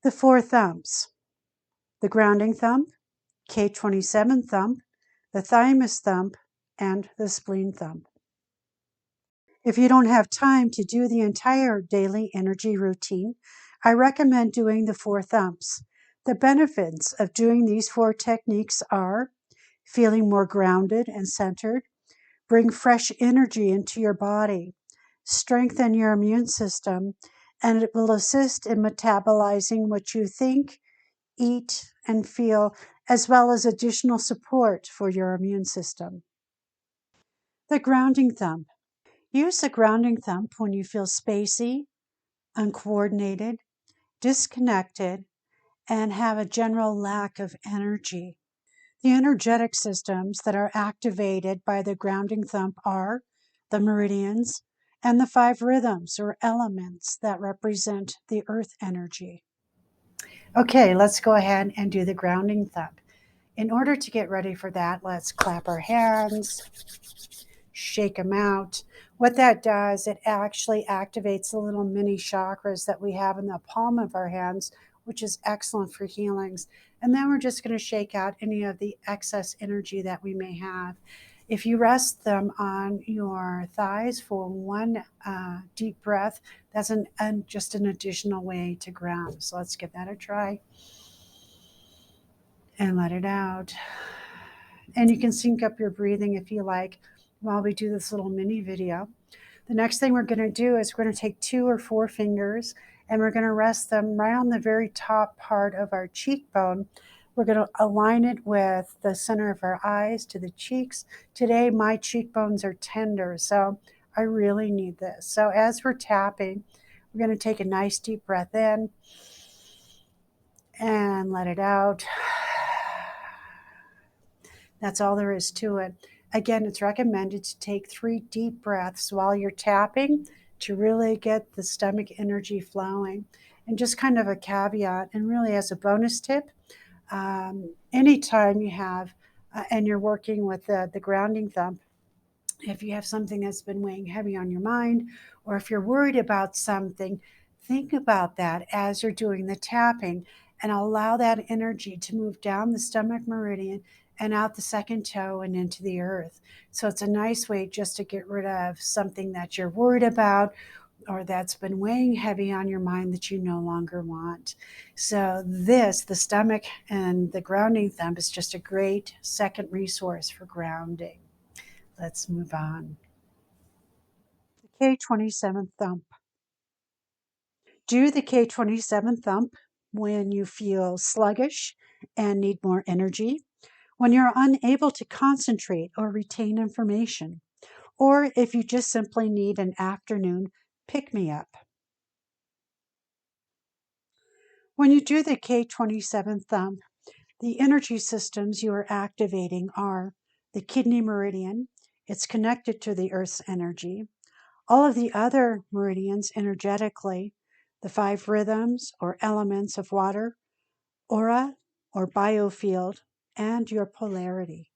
The 4 thumps: the grounding thump, K27 thump, the thymus thump, and the spleen thump. If you don't have time to do the entire daily energy routine, I recommend doing the 4 thumps. The benefits of doing these 4 techniques are feeling more grounded and centered, bring fresh energy into your body, strengthen your immune system, and it will assist in metabolizing what you think, eat, and feel, as well as additional support for your immune system. The grounding thump. Use the grounding thump when you feel spacey, uncoordinated, disconnected, and have a general lack of energy. The energetic systems that are activated by the grounding thump are the meridians and the 5 rhythms or elements that represent the earth energy. Okay, let's go ahead and do the grounding thump. In order to get ready for that, let's clap our hands, shake them out. What that does, it actually activates the little mini chakras that we have in the palm of our hands, which is excellent for healings. And then we're just going to shake out any of the excess energy that we may have. If you rest them on your thighs for one deep breath, that's just an additional way to ground. So let's give that a try. And let it out. And you can sync up your breathing if you like while we do this little mini video. The next thing we're going to do is we're going to take 2 or 4 fingers and we're going to rest them right on the very top part of our cheekbone. We're going to align it with the center of our eyes to the cheeks. Today, my cheekbones are tender, so I really need this. So as we're tapping, we're going to take a nice deep breath in and let it out. That's all there is to it. Again, it's recommended to take 3 deep breaths while you're tapping to really get the stomach energy flowing. And just kind of a caveat, and really as a bonus tip, anytime you have, and you're working with the grounding thump, if you have something that's been weighing heavy on your mind, or if you're worried about something, think about that as you're doing the tapping and allow that energy to move down the stomach meridian and out the second toe and into the earth. So it's a nice way just to get rid of something that you're worried about or that's been weighing heavy on your mind that you no longer want. So the stomach and the grounding thump is just a great second resource for grounding. Let's move on. The K27 thump. Do the K27 thump when you feel sluggish and need more energy, when you're unable to concentrate or retain information, or if you just simply need an afternoon pick-me-up. When you do the K27 thump, the energy systems you are activating are the kidney meridian. It's connected to the earth's energy. All of the other meridians energetically, the 5 rhythms or elements of water, aura or biofield, and your polarity.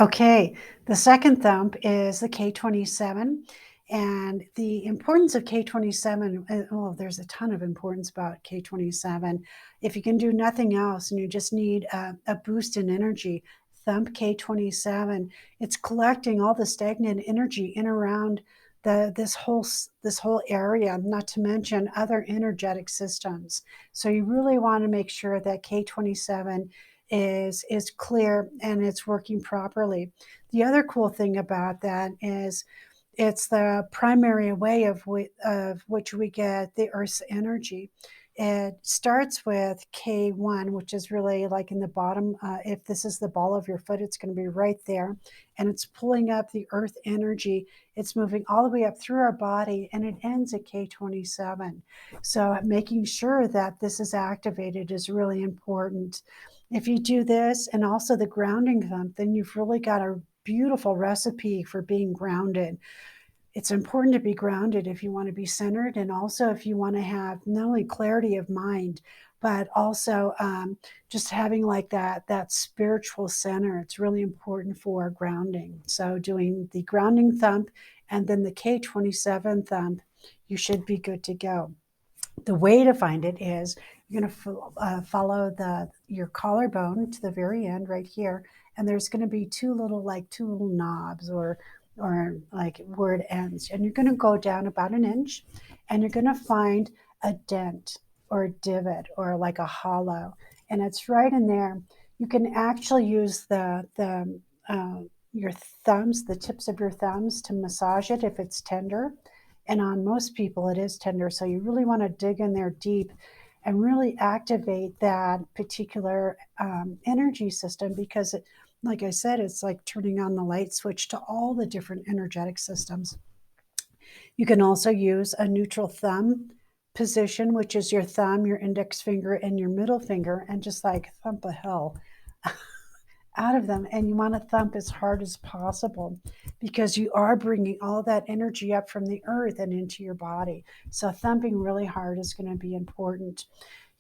Okay, the second thump is the K27. And the importance of K27, well, there's a ton of importance about K27. If you can do nothing else and you just need a boost in energy, thump K27. It's collecting all the stagnant energy in around this whole area, not to mention other energetic systems. So you really want to make sure that K27 is clear and it's working properly. The other cool thing about that is it's the primary way of which we get the Earth's energy. It starts with K1, which is really like in the bottom. If this is the ball of your foot, it's going to be right there. And it's pulling up the Earth energy. It's moving all the way up through our body, and it ends at K27. So making sure that this is activated is really important. If you do this and also the grounding thump, then you've really got a beautiful recipe for being grounded. It's important to be grounded if you want to be centered, and also if you want to have not only clarity of mind, but also just having like that spiritual center. It's really important for grounding. So doing the grounding thump and then the K27 thump, you should be good to go. The way to find it is You're going to follow your collarbone to the very end right here, and there's going to be two little knobs or like where it ends, and you're going to go down about an inch, and you're going to find a dent or a divot or like a hollow, and it's right in there. You can actually use your thumbs, the tips of your thumbs, to massage it if it's tender. And on most people, it is tender. So you really want to dig in there deep and really activate that particular energy system, because, like I said, it's like turning on the light switch to all the different energetic systems. You can also use a neutral thumb position, which is your thumb, your index finger, and your middle finger, and just like thump the hell out of them. And you want to thump as hard as possible, because you are bringing all that energy up from the earth and into your body. So thumping really hard is going to be important.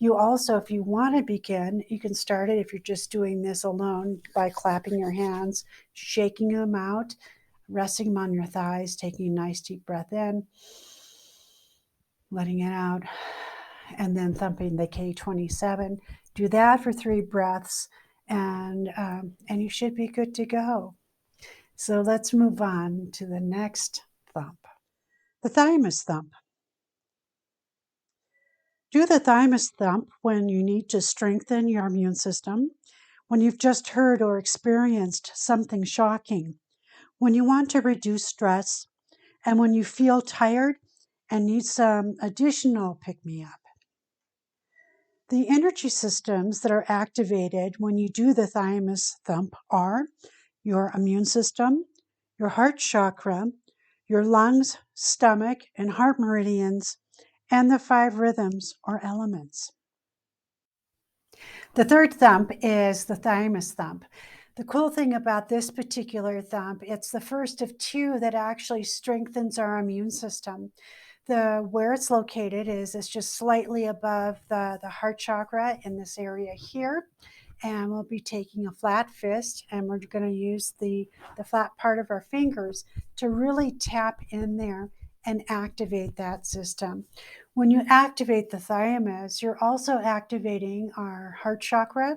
You also, if you want to begin, you can start it if you're just doing this alone by clapping your hands, shaking them out, resting them on your thighs, taking a nice deep breath in, letting it out, and then thumping the K27. Do that for 3 breaths, and you should be good to go. So let's move on to the next thump, the thymus thump. Do the thymus thump when you need to strengthen your immune system, when you've just heard or experienced something shocking, when you want to reduce stress, and when you feel tired and need some additional pick-me-up. The energy systems that are activated when you do the thymus thump are your immune system, your heart chakra, your lungs, stomach, and heart meridians, and the 5 rhythms or elements. The third thump is the thymus thump. The cool thing about this particular thump, it's the first of 2 that actually strengthens our immune system. Where it's located is it's just slightly above the heart chakra in this area here. And we'll be taking a flat fist, and we're going to use the flat part of our fingers to really tap in there and activate that system. When you activate the thymus, you're also activating our heart chakra.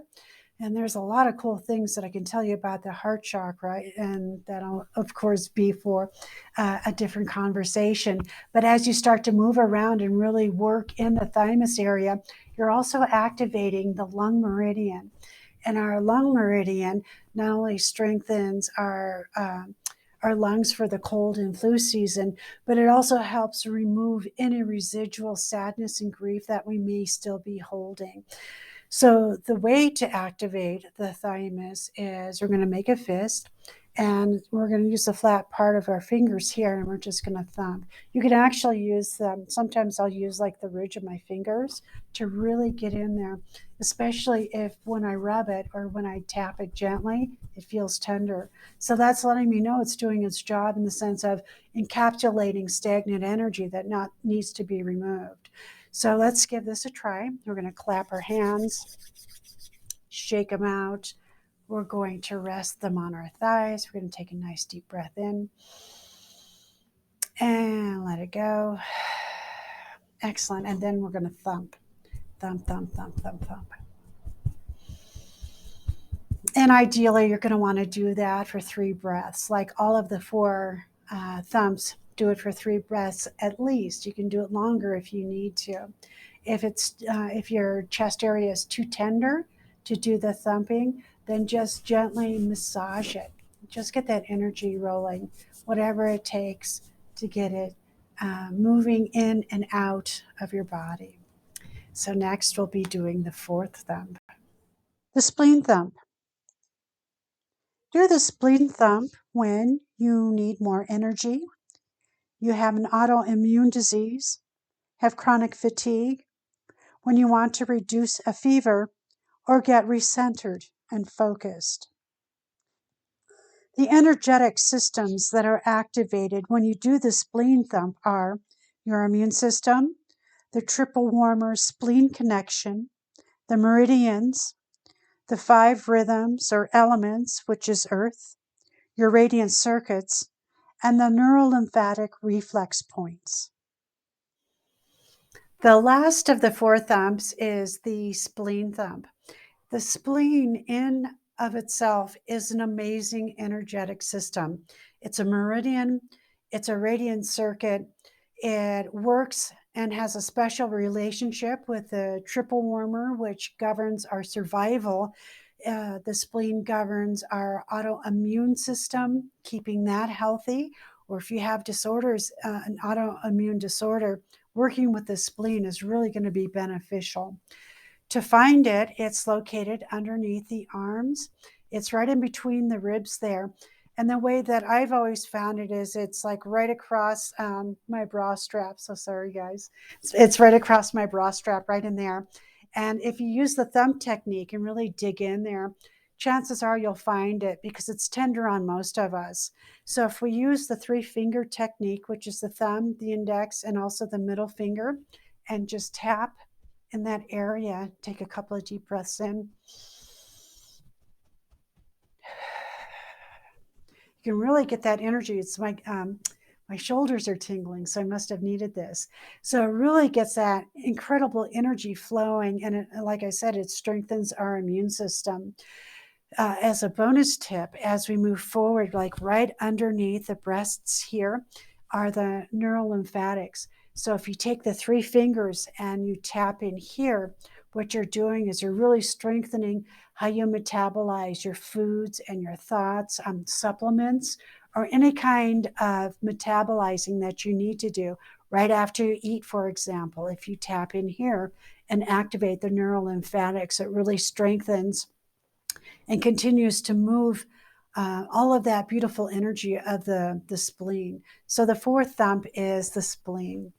And there's a lot of cool things that I can tell you about the heart chakra, and that'll, of course, be for a different conversation. But as you start to move around and really work in the thymus area, you're also activating the lung meridian. And our lung meridian not only strengthens our lungs for the cold and flu season, but it also helps remove any residual sadness and grief that we may still be holding. So the way to activate the thymus is we're going to make a fist, and we're going to use the flat part of our fingers here, and we're just going to thump. You can actually use them. Sometimes I'll use like the ridge of my fingers to really get in there, especially if when I rub it or when I tap it gently, it feels tender. So that's letting me know it's doing its job in the sense of encapsulating stagnant energy that needs to be removed. So let's give this a try. We're going to clap our hands, shake them out. We're going to rest them on our thighs. We're going to take a nice deep breath in and let it go. Excellent. And then we're going to thump, thump, thump, thump, thump, thump. And ideally, you're going to want to do that for 3 breaths, like all of the 4 thumps. Do it for 3 breaths at least. You can do it longer if you need to. If your chest area is too tender to do the thumping, then just gently massage it. Just get that energy rolling, whatever it takes to get it moving in and out of your body. So next we'll be doing the 4th thump, the spleen thump. Do the spleen thump when you need more energy, you have an autoimmune disease, have chronic fatigue, when you want to reduce a fever or get recentered and focused. The energetic systems that are activated when you do the spleen thump are your immune system, the triple warmer spleen connection, the meridians, the 5 rhythms or elements, which is earth, your radiant circuits, and the neurolymphatic reflex points. The last of the four thumps is the spleen thump. The spleen in of itself is an amazing energetic system. It's a meridian, it's a radiant circuit. It works and has a special relationship with the triple warmer, which governs our survival. The spleen governs our autoimmune system, keeping that healthy. Or if you have disorders, an autoimmune disorder, working with the spleen is really going to be beneficial. To find it, it's located underneath the arms. It's right in between the ribs there. And the way that I've always found it is it's like right across my bra strap. So sorry, guys. It's right across my bra strap, right in there. And if you use the thumb technique and really dig in there, chances are you'll find it because it's tender on most of us. So if we use the 3-finger technique, which is the thumb, the index, and also the middle finger, and just tap in that area, take a couple of deep breaths in. You can really get that energy. It's my shoulders are tingling, so I must have needed this. So it really gets that incredible energy flowing, and like I said, it strengthens our immune system. As a bonus tip, as we move forward, like right underneath the breasts here are the neurolymphatics. So if you take the 3 fingers and you tap in here, what you're doing is you're really strengthening how you metabolize your foods and your thoughts, supplements, or any kind of metabolizing that you need to do right after you eat, for example. If you tap in here and activate the neurolymphatics, it really strengthens and continues to move all of that beautiful energy of the spleen. So the fourth thump is the spleen.